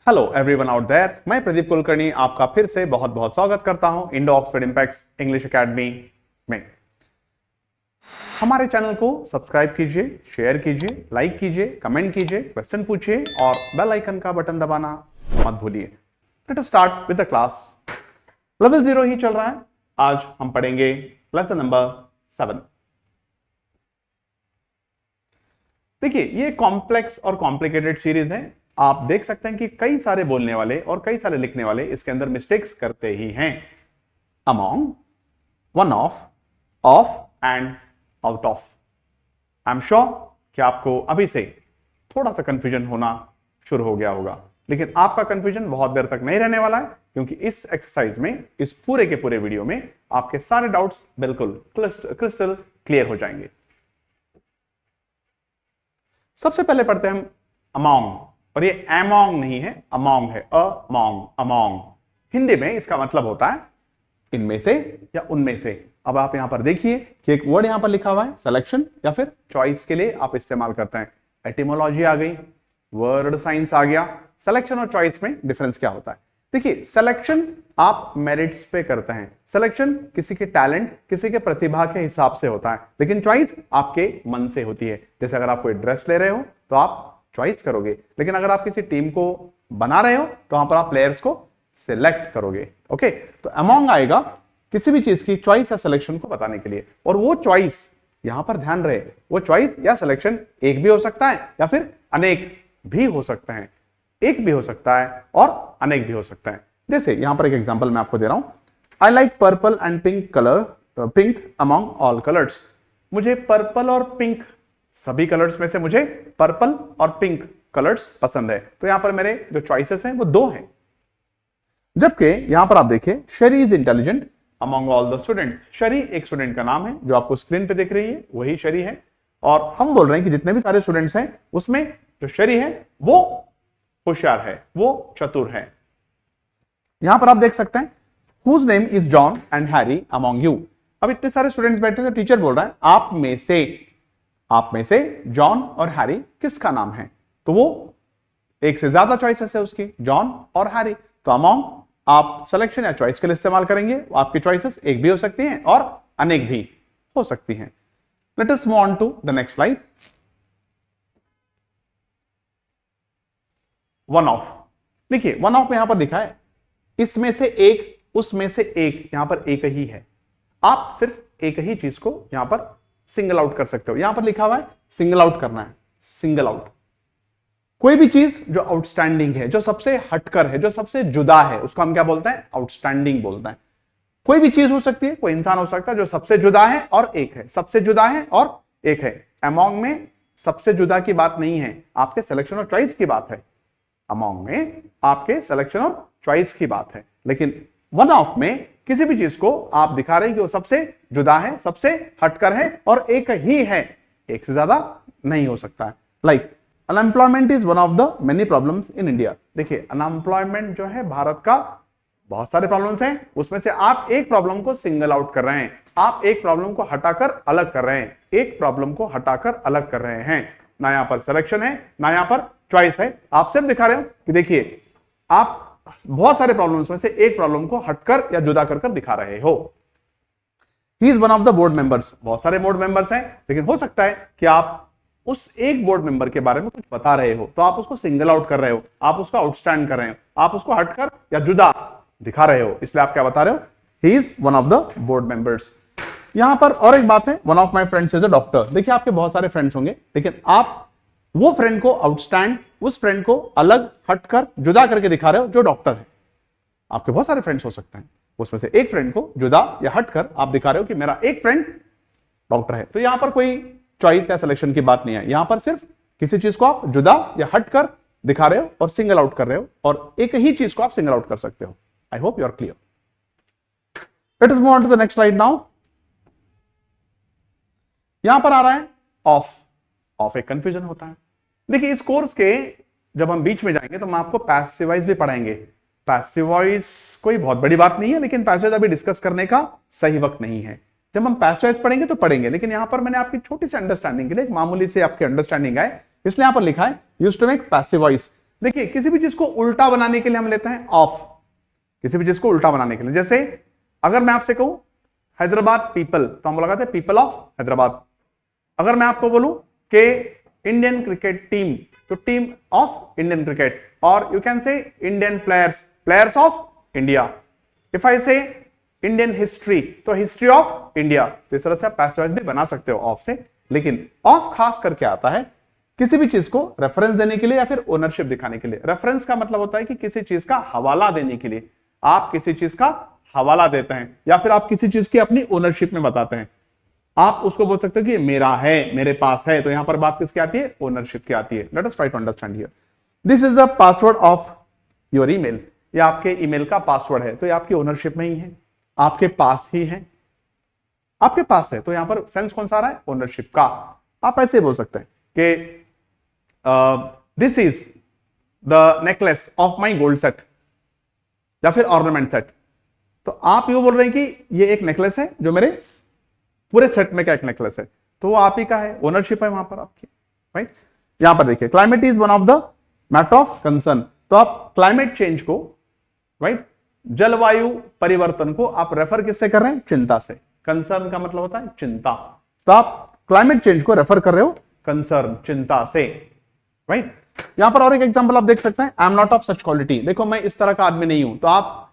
Hello everyone out there, मैं प्रदीप कुलकर्णी आपका फिर से बहुत बहुत स्वागत करता हूं Indo Oxford impacts English academy में। हमारे चैनल को सब्सक्राइब कीजिए, शेयर कीजिए, लाइक कीजिए, कमेंट कीजिए, क्वेश्चन पूछिए और बेल आइकन का बटन दबाना मत भूलिए। Let us start with the class. Level 0 ही चल रहा है। आज हम पढ़ेंगे लेसन नंबर 7। देखिए, ये कॉम्प्लेक्स और कॉम्प्लिकेटेड सीरीज है। आप देख सकते हैं कि कई सारे बोलने वाले और कई सारे लिखने वाले इसके अंदर मिस्टेक्स करते ही हैं। Among, one of and out of. I am sure कि आपको अभी से थोड़ा सा कंफ्यूजन होना शुरू हो गया होगा, लेकिन आपका कंफ्यूजन बहुत देर तक नहीं रहने वाला है, क्योंकि इस एक्सरसाइज में, इस पूरे के पूरे वीडियो में आपके सारे डाउट्स बिल्कुल क्रिस्टल क्लियर हो जाएंगे। सबसे पहले पढ़ते हैं हम अमॉन्ग, और ये एमोंग नहीं है, अमोंग है। अमोंग हिंदी में इसका मतलब होता है इनमें से या उनमें से। अब आप यहां पर देखिए कि एक वर्ड यहां पर लिखा हुआ है सिलेक्शन या फिर चॉइस के लिए आप इस्तेमाल करते हैं। एटिमोलॉजी आ गई, वर्ड साइंस आ गया। सिलेक्शन और चॉइस में डिफरेंस क्या होता है? देखिए, सिलेक्शन आप मेरिट्स पे करते हैं। सिलेक्शन किसी के टैलेंट, किसी के प्रतिभा के हिसाब से होता है, लेकिन चॉइस आपके मन से होती है। जैसे अगर आप कोई ड्रेस ले रहे हो तो आप चॉइस करोगे, लेकिन अगर आप किसी टीम को बना रहे हो तो वहां पर आप प्लेयर्स को सिलेक्ट करोगे। ओके, तो अमॉन्ग आएगा किसी भी चीज की चॉइस या सिलेक्शन को बताने के लिए। और वो चॉइस, यहां पर ध्यान रहे, वो चॉइस या सिलेक्शन एक भी हो सकता है या फिर अनेक भी हो सकते हैं। एक भी हो सकता है और अनेक भी हो सकता है। जैसे यहां पर एक एग्जांपल मैं आपको दे रहा हूं। I like purple and pink colour, pink among all colours. मुझे पर्पल और पिंक, सभी कलर्स में से मुझे पर्पल और पिंक कलर्स पसंद है। तो यहां पर मेरे जो चॉइसेस हैं वो दो हैं। जबकि यहां पर आप देखिए, शेरी is intelligent among all the students. शेरी एक स्टूडेंट का नाम है, जो आपको स्क्रीन पे दिख रही है वही शेरी है। और हम बोल रहे हैं कि जितने भी सारे स्टूडेंट्स हैं उसमें जो शेरी है वो होशियार है, वो चतुर है। यहां पर आप देख सकते हैं, whose name is John and Harry among you. अब इतने सारे स्टूडेंट्स बैठे हैं तो टीचर बोल रहा है आप में से जॉन और हैरी किसका नाम है? तो वो एक से ज्यादा चॉइसेस है उसकी, जॉन और हैरी। तो अमॉन्ग आप सिलेक्शन या चॉइस के लिए इस्तेमाल करेंगे। आपकी चॉइसेस एक भी हो सकती हैं और अनेक भी हो सकती हैं। Let us move on to the next slide. One of. देखिए, वन ऑफ में यहां पर लिखा है इसमें से एक, उसमें से एक। यहां पर एक ही है, आप सिर्फ एक ही चीज को यहां पर सिंगल आउट कर सकते हो। यहां पर लिखा हुआ है सिंगल आउट करना है, सिंगल आउट। कोई भी चीज जो आउटस्टैंडिंग है, जो सबसे हटकर है, जो सबसे जुदा है, उसको हम क्या बोलते हैं? आउटस्टैंडिंग बोलते हैं। कोई भी चीज हो सकती है, कोई इंसान हो सकता है जो सबसे जुदा है और एक है, सबसे जुदा है और एक है। अमॉन्ग में सबसे जुदा की बात नहीं है, आपके सिलेक्शन और चॉइस की बात है। अमॉन्ग में आपके सिलेक्शन और चॉइस की बात है। लेकिन वन ऑफ में किसी भी चीज को आप दिखा रहे हैं कि वो सबसे जुदा है, सबसे हटकर है और एक ही है, एक से ज्यादा नहीं हो सकता है। Like unemployment is one of the many problems in India. देखिए, अनएम्प्लॉयमेंट जो है भारत का, बहुत सारे प्रॉब्लम्स हैं, उसमें से आप एक प्रॉब्लम को सिंगल आउट कर रहे हैं। आप एक प्रॉब्लम को हटाकर अलग कर रहे हैं, एक प्रॉब्लम को हटाकर अलग कर रहे हैं। ना यहां पर सिलेक्शन है, ना यहां पर चॉइस है। आप सिर्फ दिखा रहे हो कि देखिए, आप बहुत सारे प्रॉब्लम्स में से एक प्रॉब्लम को हटकर या जुदा कर दिखा रहे हो। He is one of the board members. बहुत सारे बोर्ड मेंबर्स हैं, लेकिन हो सकता है कि आप उस एक बोर्ड मेंबर के बारे में कुछ बता रहे हो, तो आप उसको सिंगल आउट कर रहे हो, आप उसको आउटस्टैंड कर रहे हो, आप उसको हटकर या जुदा दिखा रहे हो। इसलिए आप क्या बता रहे हो? He is one of the board members. यहां पर और एक बात है, one of my friends is a doctor. देखिए, आपके बहुत सारे फ्रेंड्स होंगे, लेकिन आप वो फ्रेंड को आउटस्टैंड, उस फ्रेंड को अलग हटकर जुदा करके दिखा रहे हो जो डॉक्टर है। आपके बहुत सारे फ्रेंड्स हो सकते हैं, उसमें से एक फ्रेंड को जुदा या हटकर आप दिखा रहे हो कि मेरा एक फ्रेंड डॉक्टर है। तो यहां पर कोई चॉइस या सिलेक्शन की बात नहीं है, यहां पर सिर्फ किसी चीज को आप जुदा या हटकर दिखा रहे हो और सिंगल आउट कर रहे हो, और एक ही चीज को आप सिंगल आउट कर सकते हो। I hope you are clear. Let us move on to the next slide now. यहां पर आ रहा है ऑफ एक कंफ्यूजन होता है। देखिए, इस कोर्स के जब हम बीच में जाएंगे तो हम आपको पैसिव वॉइस भी पढ़ाएंगे। पैसिव वॉइस कोई बहुत बड़ी बात नहीं है, लेकिन पैसिव अभी डिस्कस करने का सही वक्त नहीं है। जब हम पैसिव वॉइस पढ़ेंगे तो पढ़ेंगे, लेकिन यहां पर मैंने आपकी छोटी सी अंडरस्टैंडिंग के लिए, एक मामूली से आपकी अंडरस्टैंडिंग आए, इसलिए यहां पर लिखा है used to make passive voice. देखिए किसी भी चीज को उल्टा बनाने के लिए हम लेते हैं ऑफ, किसी भी चीज को उल्टा बनाने के लिए। जैसे अगर मैं आपसे कहूं हैदराबाद पीपल, तो हम लगाते हैं पीपल ऑफ हैदराबाद। अगर मैं आपको बोलूं कि इंडियन क्रिकेट टीम, तो टीम ऑफ इंडियन क्रिकेट, और you can say Indian players, players of India. If I से इंडियन हिस्ट्री, तो हिस्ट्री ऑफ इंडिया। तो इस तरह से आप पैसिव वॉइस भी बना सकते हो ऑफ से। लेकिन ऑफ खास करके आता है किसी भी चीज को रेफरेंस देने के लिए या फिर ओनरशिप दिखाने के लिए। रेफरेंस का मतलब होता है कि किसी चीज का हवाला देने के लिए, आप किसी चीज का हवाला देते हैं या फिर आप किसी चीज की अपनी ओनरशिप में बताते हैं। आप उसको बोल सकते हो कि मेरा है, मेरे पास है, तो यहां पर बात किसकी आती है? ओनरशिप की आती है। Let us try to understand here. This is the password of your email. ये आपके ईमेल का पासवर्ड है, तो ये आपकी ओनरशिप में ही है, आपके पास ही है, आपके पास है। तो यहां पर सेंस कौन सा आ रहा है? ओनरशिप का। आप ऐसे बोल सकते हैं कि this is the necklace of my gold set या फिर ऑर्नामेंट सेट। तो आप ये बोल रहे हैं कि ये एक नेकलेस है जो मेरे पूरे सेट में का एक नेकलेस है, तो वो आप ही का है, ओनरशिप है वहां पर आपकी, राइट। यहां पर देखिए climate is one of the matter of concern, तो आप क्लाइमेट चेंज को, राइट, जलवायु परिवर्तन को आप रेफर किससे कर रहे हैं? चिंता से। कंसर्न का मतलब होता है चिंता, तो आप क्लाइमेट चेंज को रेफर कर रहे हो कंसर्न, चिंता से, राइट। यहां पर और एक एग्जांपल आप देख सकते हैं, I am not of such quality. देखो मैं इस तरह का आदमी नहीं हूं, तो आप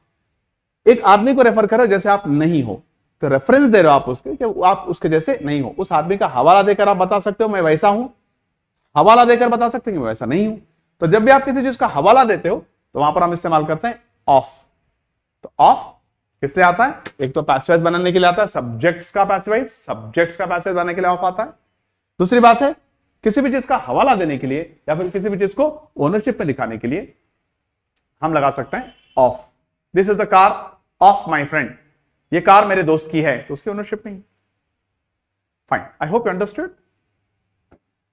एक आदमी को रेफर कर रहे हो जैसे आप नहीं हो, तो रेफरेंस दे रहे हो आप उसके कि आप उसके जैसे नहीं हो। उस आदमी का हवाला देकर आप बता सकते हो मैं वैसा हूं, हवाला देकर बता सकते हैं कि मैं वैसा नहीं हूं। तो जब भी आप किसी चीज का हवाला देते हो तो वहां पर हम इस्तेमाल करते हैं ऑफ। तो ऑफ किस लिए आता है? एक तो पैसिव वॉइस बनाने के लिए आता है, सब्जेक्ट्स का पैसिव वॉइस, सब्जेक्ट्स का पैसिव वॉइस बनाने के लिए ऑफ आता है। दूसरी बात है किसी भी चीज का हवाला देने के लिए या फिर किसी भी चीज को ओनरशिप में दिखाने के लिए हम लगा सकते हैं of. This is the car of my friend, ये कार मेरे दोस्त की है, तो उसकी ओनरशिप नहीं। Fine, I hope you understood.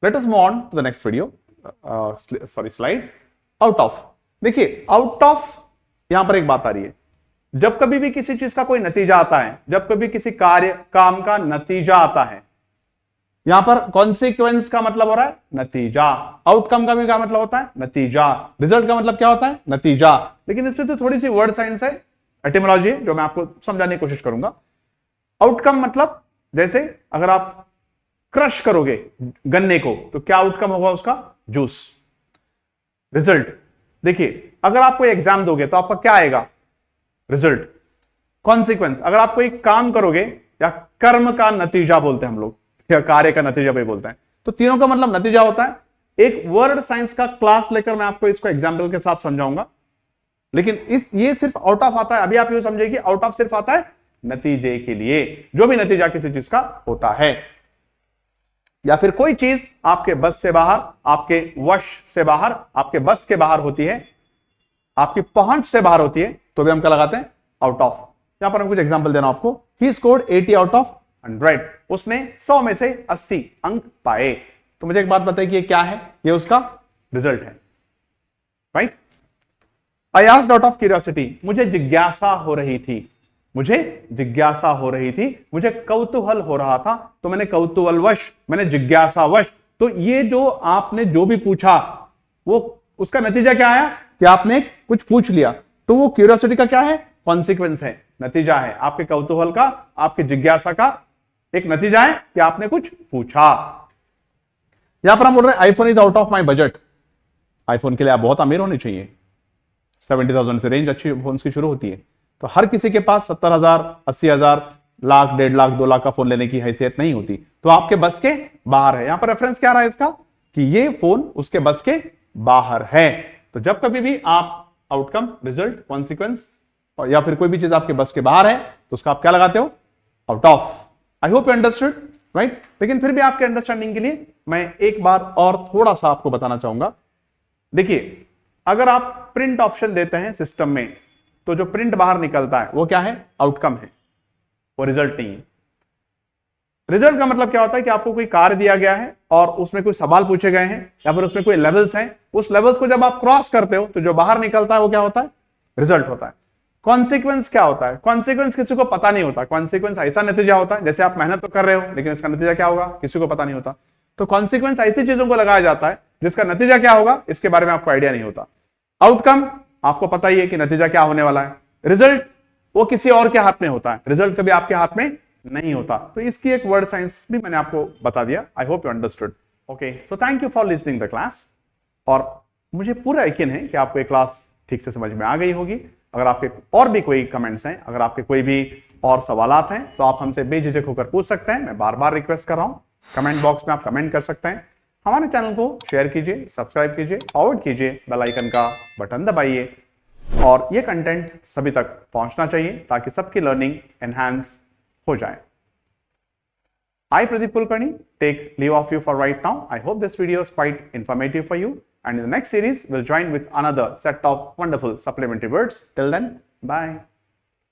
Let us move on to the next video, sorry slide. Out of, देखिए आउट ऑफ यहां पर एक बात आ रही है, जब कभी भी किसी चीज का कोई नतीजा आता है, जब कभी किसी कार्य काम का नतीजा आता है, यहां पर कॉन्सिक्वेंस का मतलब हो रहा है नतीजा, आउटकम का भी क्या मतलब होता है? नतीजा। रिजल्ट का मतलब क्या होता है? नतीजा। लेकिन इसमें तो थोड़ी सी वर्ड साइंस है, एटिमोलॉजी है, जो मैं आपको समझाने की कोशिश करूंगा। आउटकम मतलब जैसे अगर आप क्रश करोगे गन्ने को तो क्या आउटकम होगा उसका? जूस। रिजल्ट, देखिए अगर आप कोई एग्जाम दोगे तो आपका क्या आएगा? रिजल्ट। कॉन्सिक्वेंस, अगर आप कोई काम करोगे या कर्म का नतीजा बोलते हैं हम लोग, या कार्य का नतीजा भी बोलते हैं, तो तीनों का मतलब नतीजा होता है। एक वर्ड साइंस का क्लास लेकर मैं आपको इसको एग्जाम्पल के साथ समझाऊंगा, लेकिन ये सिर्फ आउट ऑफ आता है। अभी आप ये समझिए कि आउट ऑफ सिर्फ आता है नतीजे के लिए, जो भी नतीजा किसी चीज का होता है, या फिर कोई चीज आपके बस से बाहर, आपके वश से बाहर, आपके बस के बाहर होती है, आपकी पहुंच से बाहर होती है, तो भी हम क्या लगाते हैं? Out of. यहां पर हम कुछ एग्जांपल देना आपको। ही स्कोर्ड 80 आउट ऑफ 100, उसने 100 में से 80 अंक पाए। तो मुझे एक बात बताइए कि ये क्या है? ये उसका रिजल्ट है, right. I asked out of curiosity, मुझे जिज्ञासा हो रही थी, मुझे जिज्ञासा हो रही थी, मुझे कौतूहल हो रहा था, तो मैंने कौतूहलवश, मैंने जिज्ञासावश। तो ये जो आपने जो भी पूछा वो उसका नतीजा क्या आया कि आपने कुछ पूछ लिया, तो वो क्यूरियोसिटी का क्या है? कॉन्सिक्वेंस है, नतीजा है। आपके कौतूहल का, आपकी जिज्ञासा का एक नतीजा है कि आपने कुछ पूछा। यहां पर हम बोल रहे हैं iPhone is out of my budget. IPhone के लिए आप बहुत अमीर होने चाहिए, 70,000 से रेंज अच्छी फोन की शुरू होती है। तो हर किसी के पास 70,000, 80,000, लाख, 1.5 लाख, 2 लाख का फोन लेने की हैसियत नहीं होती, तो आपके बस के बाहर है। यहां पर रेफरेंस क्या रहा है इसका? कि ये फोन उसके बस के बाहर है। तो जब कभी भी आप आउटकम, रिजल्ट, कॉन्सिक्वेंस या फिर कोई भी चीज आपके बस के बाहर है, तो उसका आप क्या लगाते हो? Out of. I hope you understood, right. लेकिन फिर भी आपके अंडरस्टैंडिंग के लिए मैं एक बार और थोड़ा सा आपको बताना चाहूंगा। देखिए अगर आप प्रिंट ऑप्शन देते हैं सिस्टम में, तो जो प्रिंट बाहर निकलता है वो क्या है? आउटकम है, वो रिजल्ट नहीं है। रिजल्ट का मतलब क्या होता है कि आपको कोई कार्य दिया गया है और उसमें कोई सवाल पूछे गए हैं या फिर उसमें कोई लेवल्स हैं, उस लेवल्स को जब आप क्रॉस करते हो तो जो बाहर निकलता है वो क्या होता है? रिजल्ट होता है। कॉन्सिक्वेंस क्या होता है? कॉन्सिक्वेंस किसी को पता नहीं होता। कॉन्सिक्वेंस ऐसा नतीजा होता है, जैसे आप मेहनत तो कर रहे हो लेकिन इसका नतीजा क्या होगा किसी को पता नहीं होता। तो कॉन्सिक्वेंस ऐसी चीजों को लगाया जाता है जिसका नतीजा क्या होगा इसके बारे में आपको आइडिया नहीं होता। आउटकम आपको पता ही है कि नतीजा क्या होने वाला है। रिजल्ट वो किसी और के हाथ में होता है, रिजल्ट कभी आपके हाथ में नहीं होता। तो इसकी एक वर्ड साइंस भी मैंने आपको बता दिया। आई hope you understood. Okay, so thank you for listening the class. और मुझे पूरा यकीन है कि आपको ये क्लास ठीक से समझ में आ गई होगी। अगर आपके और भी कोई कमेंट्स हैं, अगर आपके कोई भी और सवालात हैं, तो आप हमसे बेझिझक होकर पूछ सकते हैं। मैं बार बार रिक्वेस्ट कर रहा हूं, कमेंट बॉक्स में आप कमेंट कर सकते हैं। हमारे चैनल को शेयर कीजिए, सब्सक्राइब कीजिए, फॉरवर्ड कीजिए, बेल आइकन का बटन दबाइए और ये कंटेंट सभी तक पहुंचना चाहिए ताकि सबकी लर्निंग एनहांस हो जाए। I, Pradeep Kulkarni, take leave of you for right now. I hope this video is quite informative for you. And in the next series, we'll join with another set of wonderful supplementary words. Till then, bye.